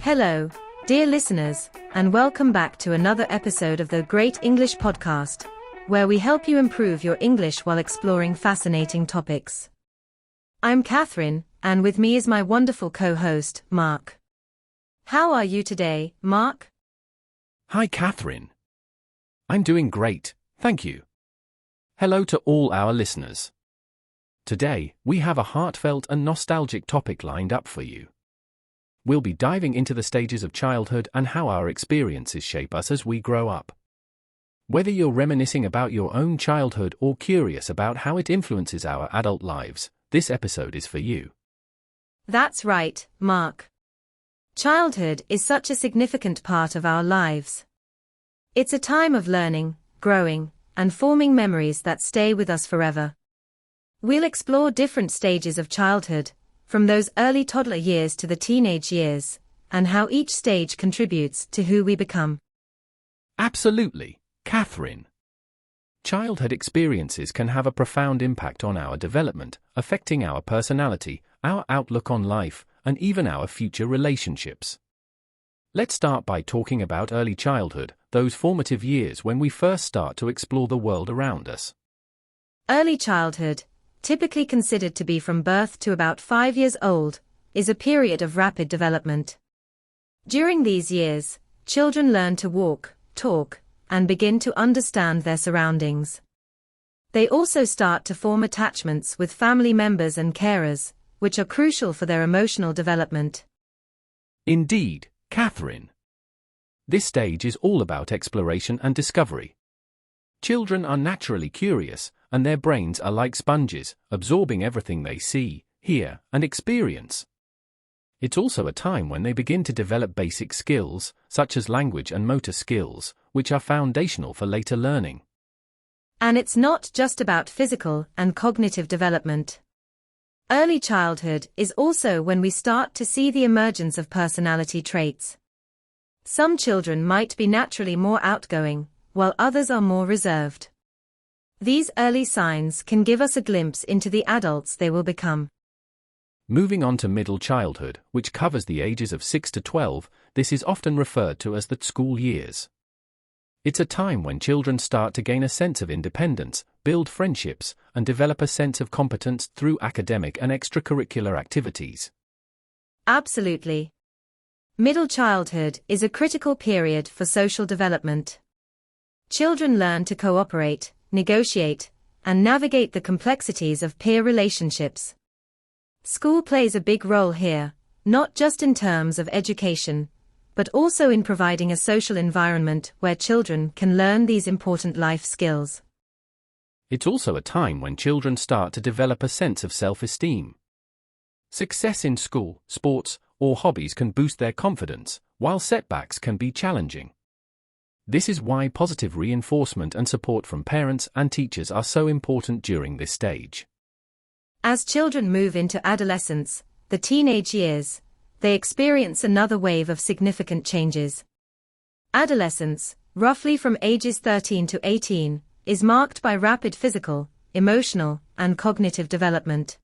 Hello, dear listeners, and welcome back to another episode of the Great English Podcast, where we help you improve your English while exploring fascinating topics. I'm Catherine, and with me is my wonderful co-host, Mark. How are you today, Mark? Hi, Catherine. I'm doing great, thank you. Hello to all our listeners. Today, we have a heartfelt and nostalgic topic lined up for you. We'll be diving into the stages of childhood and how our experiences shape us as we grow up. Whether you're reminiscing about your own childhood or curious about how it influences our adult lives, this episode is for you. That's right, Mark. Childhood is such a significant part of our lives. It's a time of learning, growing, and forming memories that stay with us forever. We'll explore different stages of childhood, from those early toddler years to the teenage years, and how each stage contributes to who we become. Absolutely, Catherine. Childhood experiences can have a profound impact on our development, affecting our personality, our outlook on life, and even our future relationships. Let's start by talking about early childhood, those formative years when we first start to explore the world around us. Early childhood, typically considered to be from birth to about 5 years old, is a period of rapid development. During these years, children learn to walk, talk, and begin to understand their surroundings. They also start to form attachments with family members and carers, which are crucial for their emotional development. Indeed, Catherine. This stage is all about exploration and discovery. Children are naturally curious, and their brains are like sponges, absorbing everything they see, hear, and experience. It's also a time when they begin to develop basic skills, such as language and motor skills, which are foundational for later learning. And it's not just about physical and cognitive development. Early childhood is also when we start to see the emergence of personality traits. Some children might be naturally more outgoing, while others are more reserved. These early signs can give us a glimpse into the adults they will become. Moving on to middle childhood, which covers the ages of 6 to 12, this is often referred to as the school years. It's a time when children start to gain a sense of independence, build friendships, and develop a sense of competence through academic and extracurricular activities. Absolutely. Middle childhood is a critical period for social development. Children learn to cooperate, negotiate, and navigate the complexities of peer relationships. School plays a big role here, not just in terms of education, but also in providing a social environment where children can learn these important life skills. It's also a time when children start to develop a sense of self-esteem. Success in school, sports, or hobbies can boost their confidence, while setbacks can be challenging. This is why positive reinforcement and support from parents and teachers are so important during this stage. As children move into adolescence, the teenage years, they experience another wave of significant changes. Adolescence, roughly from ages 13 to 18, is marked by rapid physical, emotional, and cognitive development.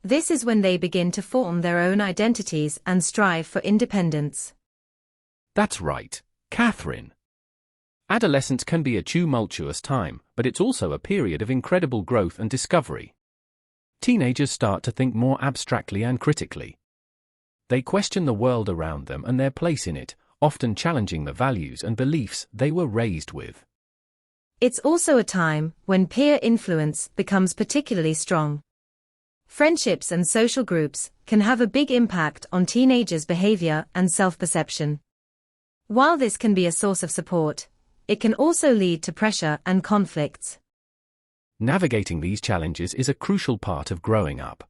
This is when they begin to form their own identities and strive for independence. That's right, Catherine. Adolescence can be a tumultuous time, but it's also a period of incredible growth and discovery. Teenagers start to think more abstractly and critically. They question the world around them and their place in it, often challenging the values and beliefs they were raised with. It's also a time when peer influence becomes particularly strong. Friendships and social groups can have a big impact on teenagers' behavior and self-perception. While this can be a source of support, it can also lead to pressure and conflicts. Navigating these challenges is a crucial part of growing up.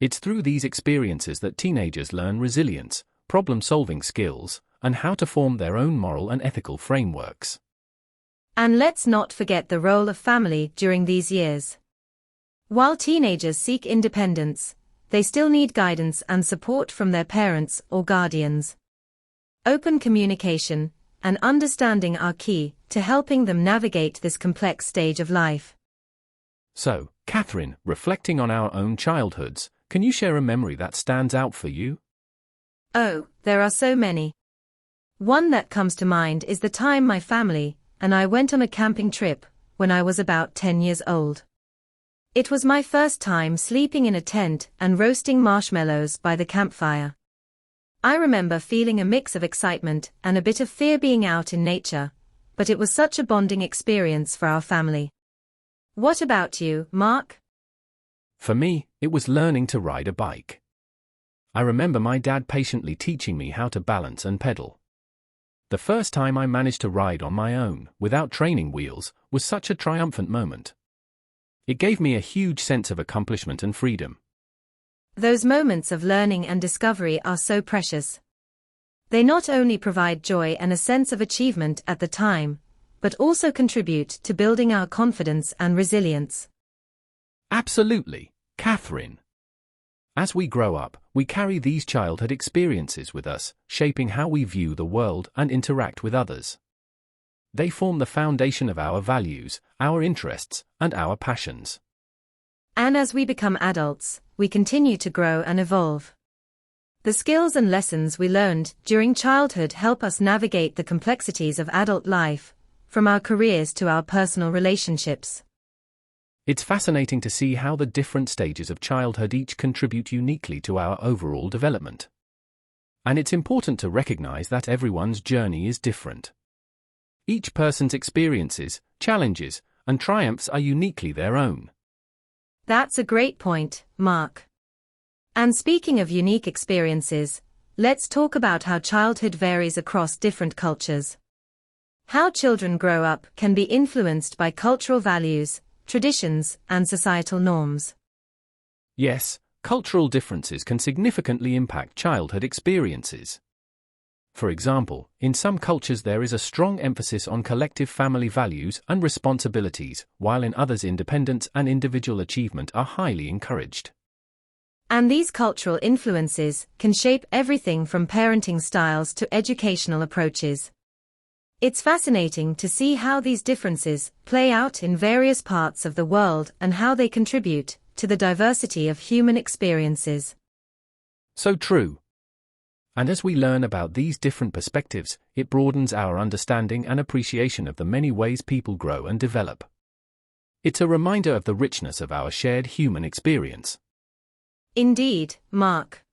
It's through these experiences that teenagers learn resilience, problem-solving skills, and how to form their own moral and ethical frameworks. And let's not forget the role of family during these years. While teenagers seek independence, they still need guidance and support from their parents or guardians. Open communication and understanding are key to helping them navigate this complex stage of life. So, Catherine, reflecting on our own childhoods, can you share a memory that stands out for you? Oh, there are so many. One that comes to mind is the time my family and I went on a camping trip when I was about 10 years old. It was my first time sleeping in a tent and roasting marshmallows by the campfire. I remember feeling a mix of excitement and a bit of fear being out in nature, but it was such a bonding experience for our family. What about you, Mark? For me, it was learning to ride a bike. I remember my dad patiently teaching me how to balance and pedal. The first time I managed to ride on my own, without training wheels, was such a triumphant moment. It gave me a huge sense of accomplishment and freedom. Those moments of learning and discovery are so precious. They not only provide joy and a sense of achievement at the time, but also contribute to building our confidence and resilience. Absolutely, Catherine. As we grow up, we carry these childhood experiences with us, shaping how we view the world and interact with others. They form the foundation of our values, our interests, and our passions. And as we become adults, we continue to grow and evolve. The skills and lessons we learned during childhood help us navigate the complexities of adult life, from our careers to our personal relationships. It's fascinating to see how the different stages of childhood each contribute uniquely to our overall development. And it's important to recognize that everyone's journey is different. Each person's experiences, challenges, and triumphs are uniquely their own. That's a great point, Mark. And speaking of unique experiences, let's talk about how childhood varies across different cultures. How children grow up can be influenced by cultural values, traditions, and societal norms. Yes, cultural differences can significantly impact childhood experiences. For example, in some cultures there is a strong emphasis on collective family values and responsibilities, while in others independence and individual achievement are highly encouraged. And these cultural influences can shape everything from parenting styles to educational approaches. It's fascinating to see how these differences play out in various parts of the world and how they contribute to the diversity of human experiences. So true. And as we learn about these different perspectives, it broadens our understanding and appreciation of the many ways people grow and develop. It's a reminder of the richness of our shared human experience. Indeed, Mark.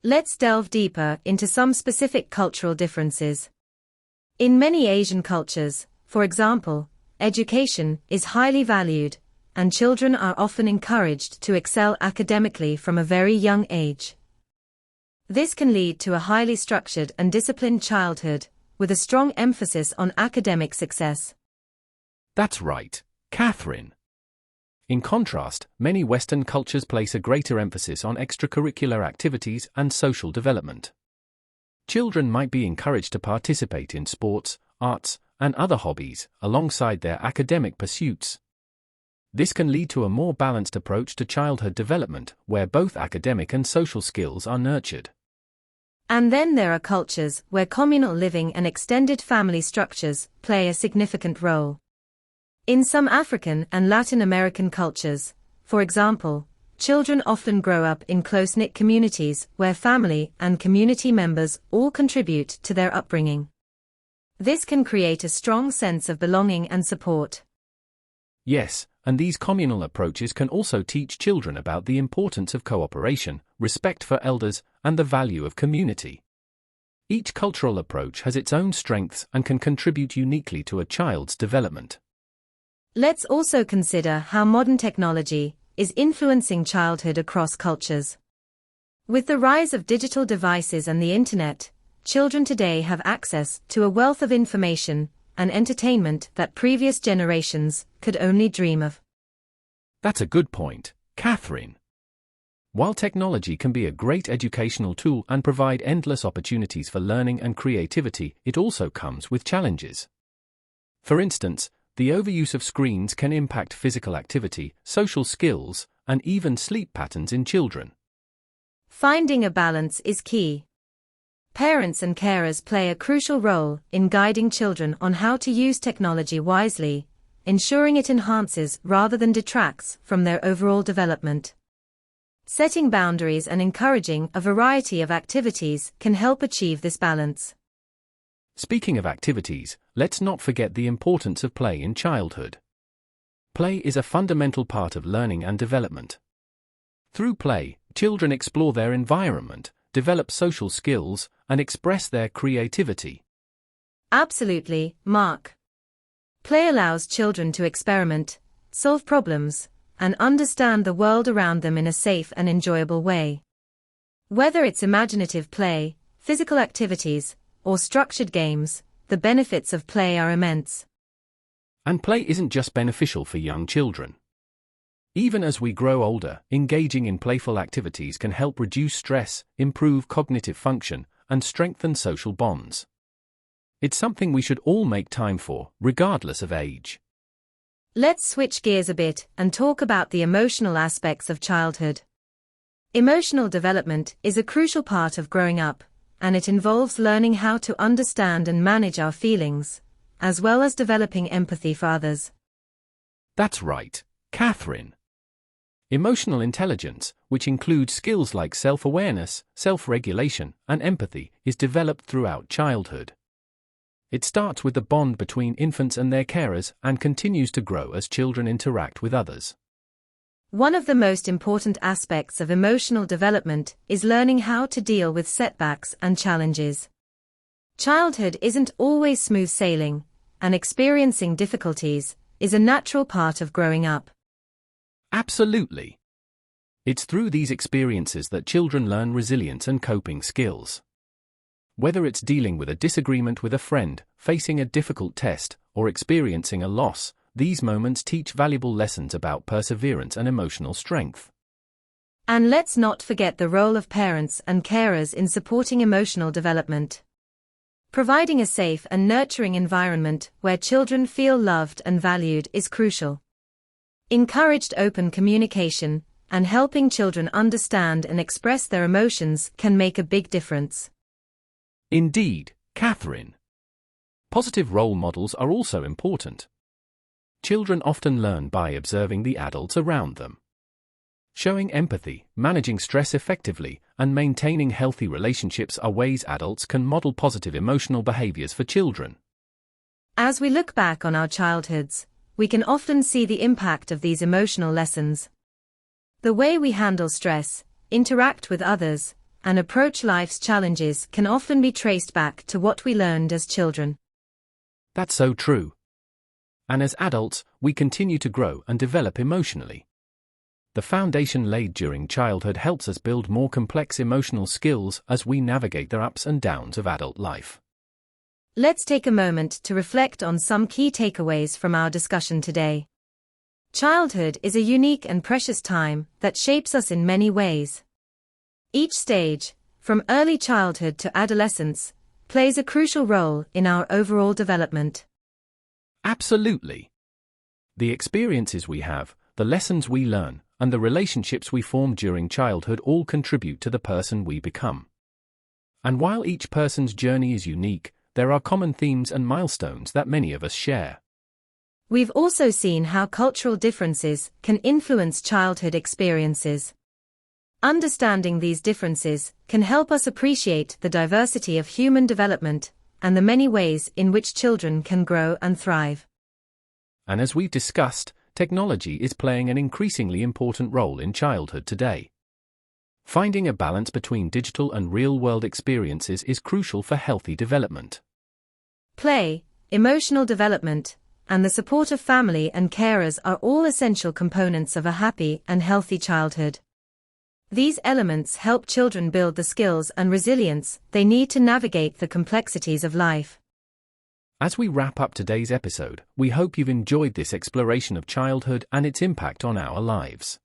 Let's delve deeper into some specific cultural differences. In many Asian cultures, for example, education is highly valued, and children are often encouraged to excel academically from a very young age. This can lead to a highly structured and disciplined childhood, with a strong emphasis on academic success. That's right, Catherine. In contrast, many Western cultures place a greater emphasis on extracurricular activities and social development. Children might be encouraged to participate in sports, arts, and other hobbies, alongside their academic pursuits. This can lead to a more balanced approach to childhood development, where both academic and social skills are nurtured. And then there are cultures where communal living and extended family structures play a significant role. In some African and Latin American cultures, for example, children often grow up in close-knit communities where family and community members all contribute to their upbringing. This can create a strong sense of belonging and support. Yes, and these communal approaches can also teach children about the importance of cooperation, respect for elders, and the value of community. Each cultural approach has its own strengths and can contribute uniquely to a child's development. Let's also consider how modern technology is influencing childhood across cultures. With the rise of digital devices and the internet, children today have access to a wealth of information and entertainment that previous generations could only dream of. That's a good point, Catherine. While technology can be a great educational tool and provide endless opportunities for learning and creativity, it also comes with challenges. For instance, the overuse of screens can impact physical activity, social skills, and even sleep patterns in children. Finding a balance is key. Parents and carers play a crucial role in guiding children on how to use technology wisely, ensuring it enhances rather than detracts from their overall development. Setting boundaries and encouraging a variety of activities can help achieve this balance. Speaking of activities, let's not forget the importance of play in childhood. Play is a fundamental part of learning and development. Through play, children explore their environment, develop social skills, and express their creativity. Absolutely, Mark. Play allows children to experiment, solve problems, and understand the world around them in a safe and enjoyable way. Whether it's imaginative play, physical activities, or structured games, the benefits of play are immense. And play isn't just beneficial for young children. Even as we grow older, engaging in playful activities can help reduce stress, improve cognitive function, and strengthen social bonds. It's something we should all make time for, regardless of age. Let's switch gears a bit and talk about the emotional aspects of childhood. Emotional development is a crucial part of growing up, and it involves learning how to understand and manage our feelings, as well as developing empathy for others. That's right, Catherine. Emotional intelligence, which includes skills like self-awareness, self-regulation, and empathy, is developed throughout childhood. It starts with the bond between infants and their carers and continues to grow as children interact with others. One of the most important aspects of emotional development is learning how to deal with setbacks and challenges. Childhood isn't always smooth sailing, and experiencing difficulties is a natural part of growing up. Absolutely. It's through these experiences that children learn resilience and coping skills. Whether it's dealing with a disagreement with a friend, facing a difficult test, or experiencing a loss, these moments teach valuable lessons about perseverance and emotional strength. And let's not forget the role of parents and carers in supporting emotional development. Providing a safe and nurturing environment where children feel loved and valued is crucial. Encouraged open communication and helping children understand and express their emotions can make a big difference. Indeed, Catherine. Positive role models are also important. Children often learn by observing the adults around them. Showing empathy, managing stress effectively, and maintaining healthy relationships are ways adults can model positive emotional behaviors for children. As we look back on our childhoods, we can often see the impact of these emotional lessons. The way we handle stress, interact with others, and approach life's challenges can often be traced back to what we learned as children. That's so true. And as adults, we continue to grow and develop emotionally. The foundation laid during childhood helps us build more complex emotional skills as we navigate the ups and downs of adult life. Let's take a moment to reflect on some key takeaways from our discussion today. Childhood is a unique and precious time that shapes us in many ways. Each stage, from early childhood to adolescence, plays a crucial role in our overall development. Absolutely. The experiences we have, the lessons we learn, and the relationships we form during childhood all contribute to the person we become. And while each person's journey is unique, there are common themes and milestones that many of us share. We've also seen how cultural differences can influence childhood experiences. Understanding these differences can help us appreciate the diversity of human development and the many ways in which children can grow and thrive. And as we've discussed, technology is playing an increasingly important role in childhood today. Finding a balance between digital and real-world experiences is crucial for healthy development. Play, emotional development, and the support of family and carers are all essential components of a happy and healthy childhood. These elements help children build the skills and resilience they need to navigate the complexities of life. As we wrap up today's episode, we hope you've enjoyed this exploration of childhood and its impact on our lives.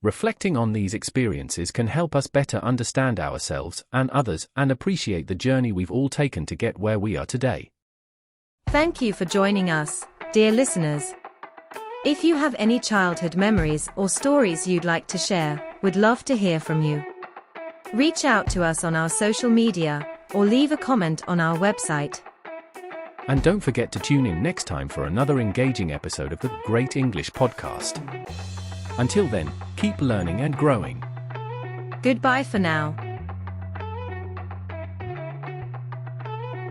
Reflecting on these experiences can help us better understand ourselves and others and appreciate the journey we've all taken to get where we are today. Thank you for joining us, dear listeners. If you have any childhood memories or stories you'd like to share, we'd love to hear from you. Reach out to us on our social media or leave a comment on our website. And don't forget to tune in next time for another engaging episode of the Great English Podcast. Until then, keep learning and growing. Goodbye for now.